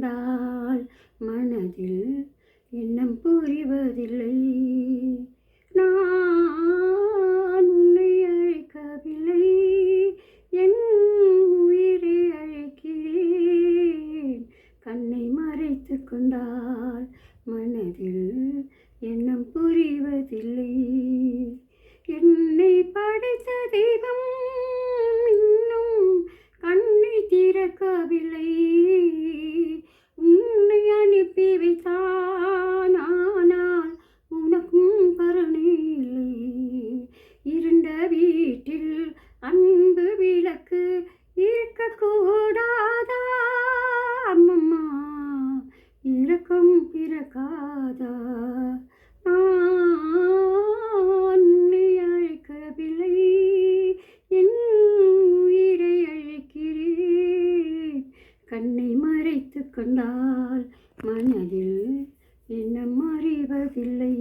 கொண்டால் மனதில் எண்ணம் புரிவதில்லை. நான் உன்னை அழைக்கவில்லை, என் உயிரை அழைக்கிறேன். கண்ணை மறைத்து கொண்டால் மனதில் எண்ணம் புரிவதில்லை. என்னை படைத்த தெய்வம் இன்னும் கண்ணை திறக்கவில்லை. உன்னை அனுப்பி வைத்தான், ஆனால் உனக்கும் கருணை இல்லை. இருண்ட வீட்டில் அன்பு விளக்கு இருக்கக்கூடாதா? அம்மம்மா, இரக்கம் பிறக்காதா? நான் உன்னை அழைக்கவில்லை, என் உயிரை அழைக்கிறேன். கண்ணை மறைத்து கொண்டால் மனதில் எண்ணம் அறிவதில்லை.